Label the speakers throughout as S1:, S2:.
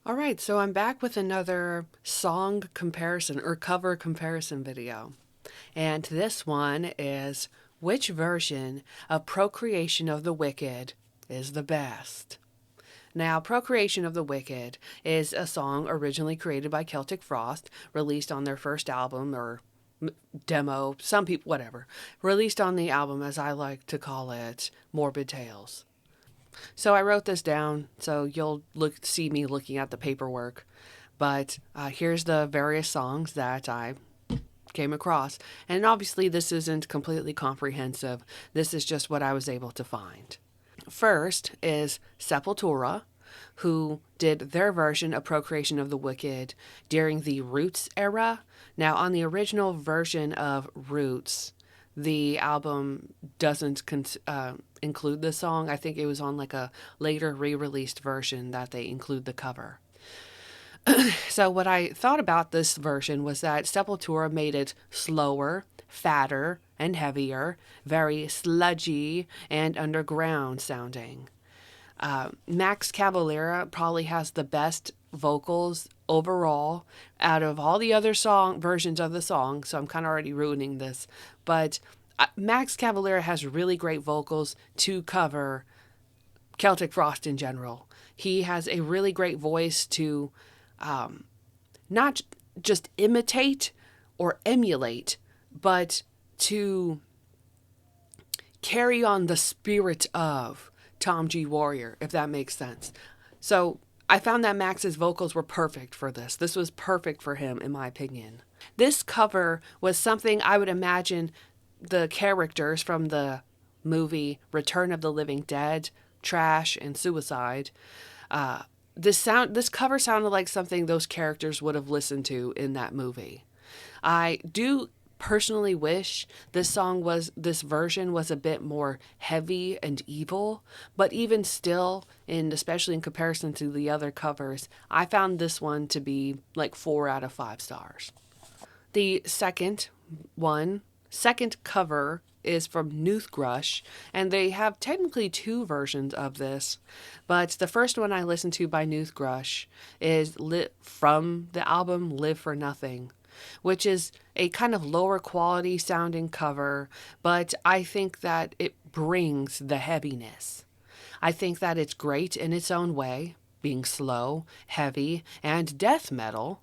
S1: All right, so I'm back with another song comparison or cover comparison video. And this one is which version of Procreation of the Wicked is the best? Now, Procreation of the Wicked is a song originally created by Celtic Frost, released on their first album or demo, some people, whatever, released on the album, as I like to call it, Morbid Tales. So I wrote this down so you'll see me looking at the paperwork. But here's the various songs that I came across. And obviously, this isn't completely comprehensive. This is just what I was able to find. First is Sepultura, who did their version of Procreation of the Wicked during the Roots era. Now, on the original version of Roots, the album doesn't include the song. I think it was on like a later re released version that they include the cover. So, what I thought about this version was that Sepultura made it slower, fatter, and heavier, very sludgy and underground sounding. Max Cavalera probably has the best vocals overall out of all the other song versions of the song, so I'm kind of already ruining this. But Max Cavalera has really great vocals to cover Celtic Frost in general. He has a really great voice to not just imitate or emulate, but to carry on the spirit of Tom G. Warrior, if that makes sense. So I found that Max's vocals were perfect for this. This was perfect for him, in my opinion. This cover was something I would imagine the characters from the movie Return of the Living Dead, Trash, and Suicide. This cover sounded like something those characters would have listened to in that movie. I do personally wish this version was a bit more heavy and evil, but even still, and especially in comparison to the other covers, I found this one to be like 4 out of 5 stars. The second cover is from Newthgrush, and they have technically 2 versions of this, but the first one I listened to by Newthgrush is from the album Live for Nothing, which is a kind of lower quality sounding cover, but I think that it brings the heaviness. I think that it's great in its own way, being slow, heavy, and death metal,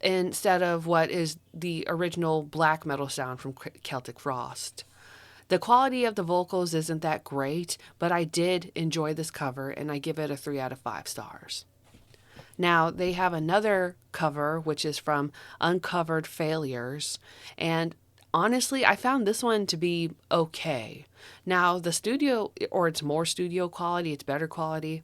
S1: instead of what is the original black metal sound from Celtic Frost. The quality of the vocals isn't that great, but I did enjoy this cover and I give it a 3 out of 5 stars. Now, they have another cover, which is from Uncovered Failures, and honestly, I found this one to be okay. Now, the studio, or it's more studio quality, it's better quality,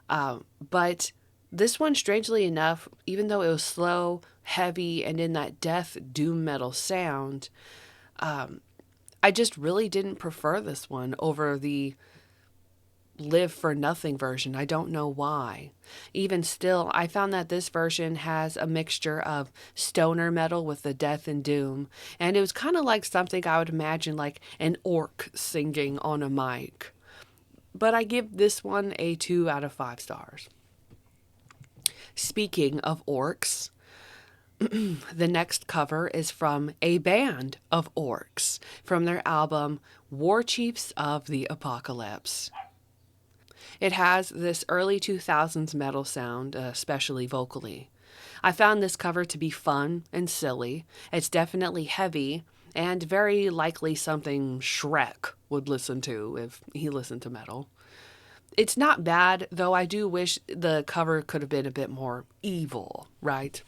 S1: but this one, strangely enough, even though it was slow, heavy, and in that death doom metal sound, I just really didn't prefer this one over the Live for Nothing version. I don't know why. Even still, I found that this version has a mixture of stoner metal with the death and doom, and it was kind of like something I would imagine like an orc singing on a mic. But I give this one a 2 out of 5 stars. Speaking of orcs, the next cover is from a band of orcs from their album War Chiefs of the Apocalypse. It has this early 2000s metal sound, especially vocally. I found this cover to be fun and silly. It's definitely heavy and very likely something Shrek would listen to if he listened to metal. It's not bad, though I do wish the cover could have been a bit more evil, right?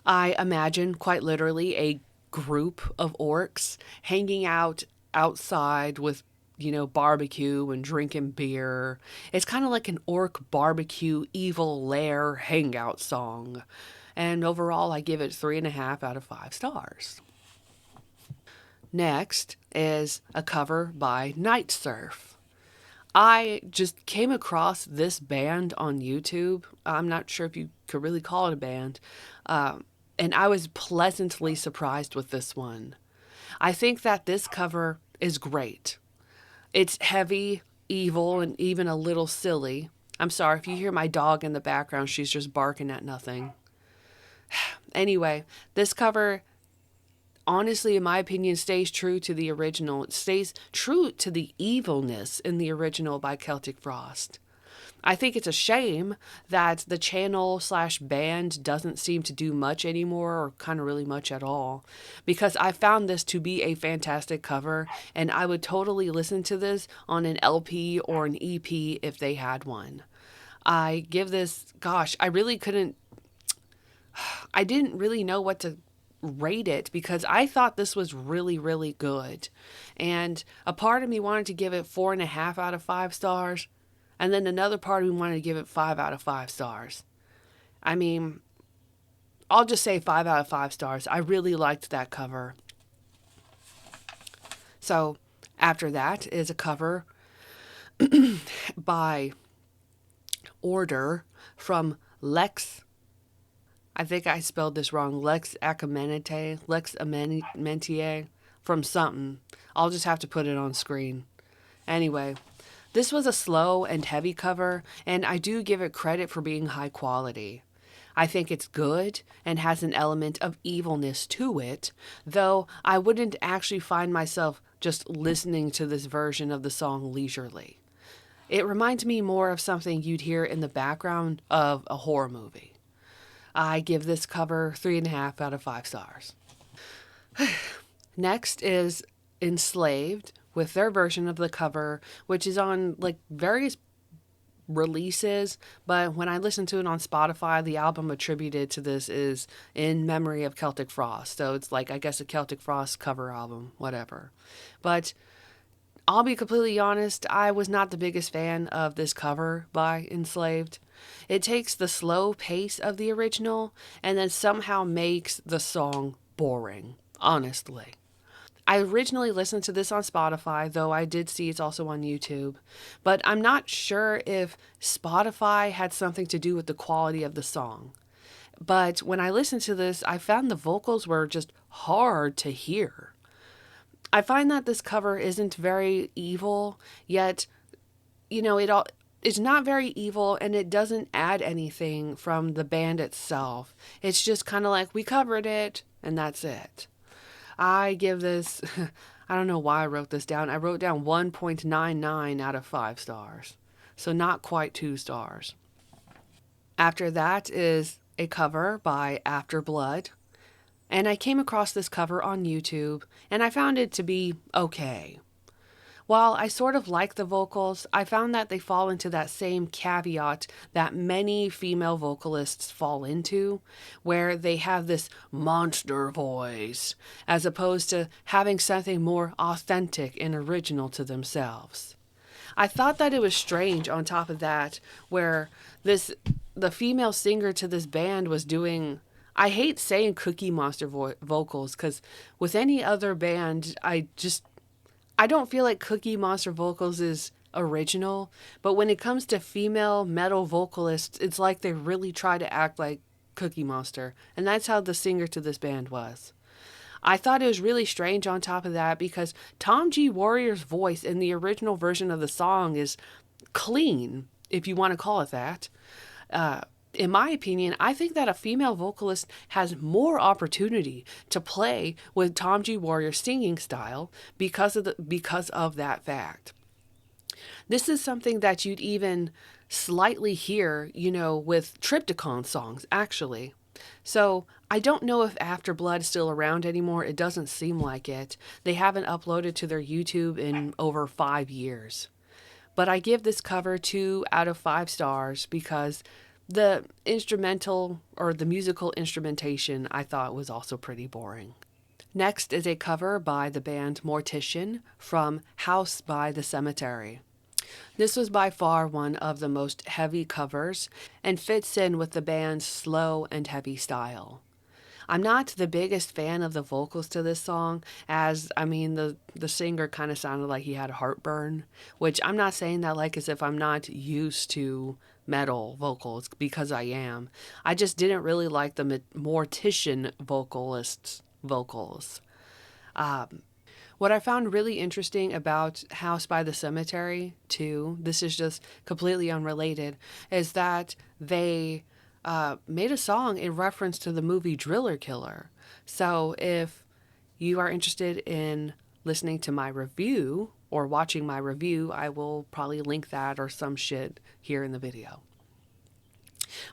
S1: I imagine quite literally a group of orcs hanging out outside with, barbecue and drinking beer. It's kind of like an orc barbecue evil lair hangout song. And overall, I give it 3.5 out of 5 stars. Next is a cover by Night Surf. I just came across this band on YouTube. I'm not sure if you could really call it a band. And I was pleasantly surprised with this one. I think that this cover is great. It's heavy, evil, and even a little silly. I'm sorry if you hear my dog in the background, she's just barking at nothing. Anyway, this cover, honestly, in my opinion, stays true to the original. It stays true to the evilness in the original by Celtic Frost. I think it's a shame that the channel slash band doesn't seem to do much anymore, or kind of really much at all, because I found this to be a fantastic cover, and I would totally listen to this on an LP or an EP if they had one. I give this, gosh, I didn't really know what to rate it because I thought this was really, really good. And a part of me wanted to give it 4.5 out of 5 stars. And then another part of me wanted to give it 5 out of 5 stars. I mean, I'll just say 5 out of 5 stars. I really liked that cover. So after that is a cover by order from Lex. I think I spelled this wrong. Lex Amenitier from something. I'll just have to put it on screen. Anyway, this was a slow and heavy cover, and I do give it credit for being high quality. I think it's good and has an element of evilness to it, though I wouldn't actually find myself just listening to this version of the song leisurely. It reminds me more of something you'd hear in the background of a horror movie. I give this cover 3.5 out of 5 stars. Next is Enslaved with their version of the cover, which is on like various releases, but when I listen to it on Spotify, the album attributed to this is In Memory of Celtic Frost. So it's like, I guess, a Celtic Frost cover album, whatever. But I'll be completely honest, I was not the biggest fan of this cover by Enslaved. It takes the slow pace of the original and then somehow makes the song boring, honestly. I originally listened to this on Spotify, though I did see it's also on YouTube. But I'm not sure if Spotify had something to do with the quality of the song. But when I listened to this, I found the vocals were just hard to hear. I find that this cover isn't very evil, yet, it's not very evil and it doesn't add anything from the band itself. It's just kind of like, we covered it and that's it. I give this, I don't know why I wrote this down. I wrote down 1.99 out of 5 stars. So not quite 2 stars. After that is a cover by After Blood. And I came across this cover on YouTube and I found it to be okay. While I sort of like the vocals, I found that they fall into that same caveat that many female vocalists fall into, where they have this monster voice, as opposed to having something more authentic and original to themselves. I thought that it was strange on top of that, where the female singer to this band was doing, I hate saying Cookie Monster vocals, because with any other band, I don't feel like Cookie Monster vocals is original, but when it comes to female metal vocalists, it's like they really try to act like Cookie Monster, and that's how the singer to this band was. I thought it was really strange on top of that because Tom G. Warrior's voice in the original version of the song is clean, if you want to call it that. In my opinion, I think that a female vocalist has more opportunity to play with Tom G. Warrior's singing style because of that fact. This is something that you'd even slightly hear, with Triptykon songs, actually. So I don't know if After Blood is still around anymore. It doesn't seem like it. They haven't uploaded to their YouTube in over 5 years. But I give this cover 2 out of 5 stars because the instrumental or the musical instrumentation I thought was also pretty boring. Next is a cover by the band Mortician from House by the Cemetery. This was by far one of the most heavy covers and fits in with the band's slow and heavy style. I'm not the biggest fan of the vocals to this song, the singer kind of sounded like he had heartburn, which I'm not saying that like as if I'm not used to metal vocals, because I am. I just didn't really like the Mortician vocalists' vocals. What I found really interesting about House by the Cemetery, too, this is just completely unrelated, is that they made a song in reference to the movie Driller Killer. So if you are interested in listening to my review or watching my review, I will probably link that or some shit here in the video.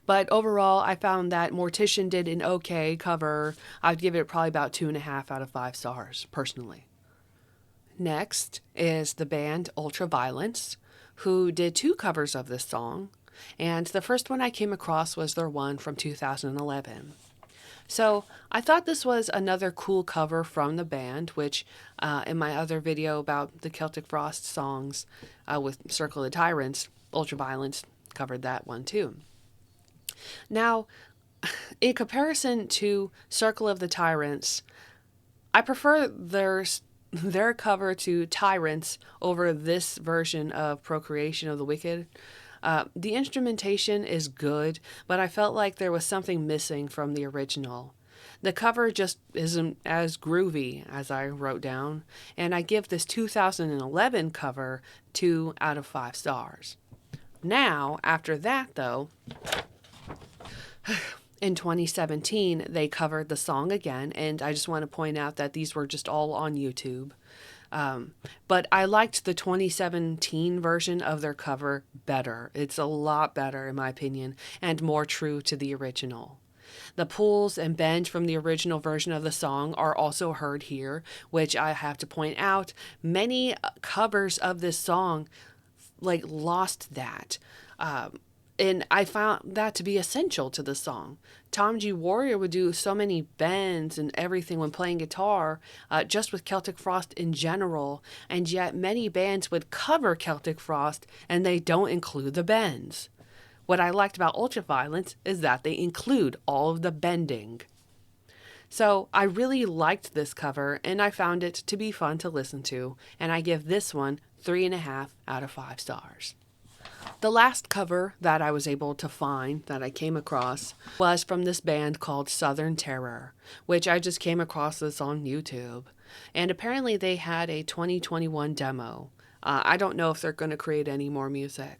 S1: But overall, I found that Mortician did an okay cover. I'd give it probably about 2.5 out of 5 stars, personally. Next is the band Ultraviolence, who did 2 covers of this song. And the first one I came across was their one from 2011. So I thought this was another cool cover from the band, which in my other video about the Celtic Frost songs with Circle of the Tyrants, Ultraviolence covered that one too. Now, in comparison to Circle of the Tyrants, I prefer their cover to Tyrants over this version of Procreation of the Wicked. The instrumentation is good, but I felt like there was something missing from the original. The cover just isn't as groovy as I wrote down, and I give this 2011 cover 2 out of 5 stars. Now, after that though, in 2017, they covered the song again, and I just want to point out that these were just all on YouTube. But I liked the 2017 version of their cover better. It's a lot better, in my opinion, and more true to the original. The pulls and bend from the original version of the song are also heard here, which I have to point out. Many covers of this song lost that. And I found that to be essential to the song. Tom G. Warrior would do so many bends and everything when playing guitar, just with Celtic Frost in general, and yet many bands would cover Celtic Frost and they don't include the bends. What I liked about Ultraviolence is that they include all of the bending. So I really liked this cover and I found it to be fun to listen to, and I give this one 3.5 out of 5 stars. The last cover that I was able to find, that I came across, was from this band called Southern Terror, which I just came across this on YouTube. And apparently they had a 2021 demo. I don't know if they're going to create any more music.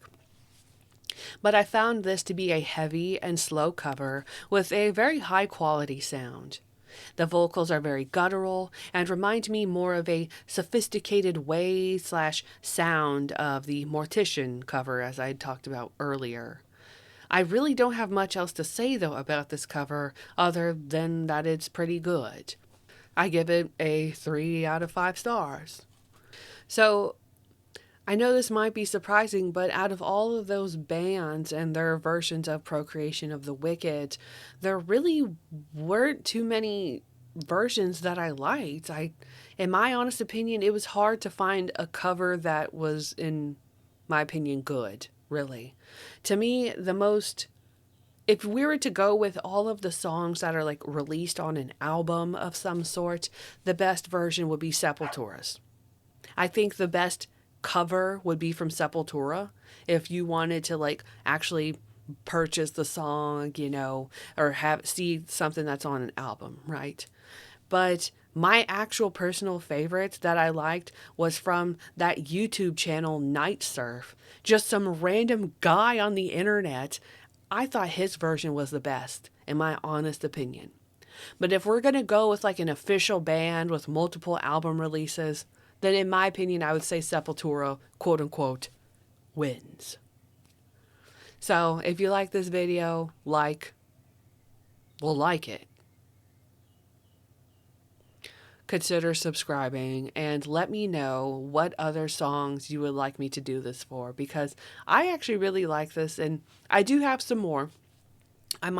S1: But I found this to be a heavy and slow cover with a very high quality sound. The vocals are very guttural and remind me more of a sophisticated way/sound of the Mortician cover, as I had talked about earlier. I really don't have much else to say though about this cover other than that it's pretty good. I give it a 3 out of 5 stars. So I know this might be surprising, but out of all of those bands and their versions of Procreation of the Wicked, there really weren't too many versions that I liked. In my honest opinion, it was hard to find a cover that was, in my opinion, good, really. To me, if we were to go with all of the songs that are released on an album of some sort, the best version would be Sepultura's. I think the best cover would be from Sepultura if you wanted to actually purchase the song, or see something that's on an album, right? But my actual personal favorite that I liked was from that YouTube channel Night Surf, just some random guy on the internet. I thought his version was the best, in my honest opinion. But if we're gonna go with an official band with multiple album releases, then in my opinion, I would say Sepultura, quote unquote, wins. So if you like this video, like it. Consider subscribing and let me know what other songs you would like me to do this for, because I actually really like this and I do have some more. I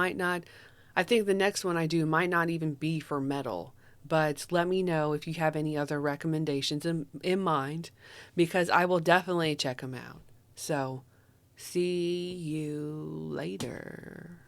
S1: think the next one I do might not even be for metal. But let me know if you have any other recommendations in mind, because I will definitely check them out. So, see you later.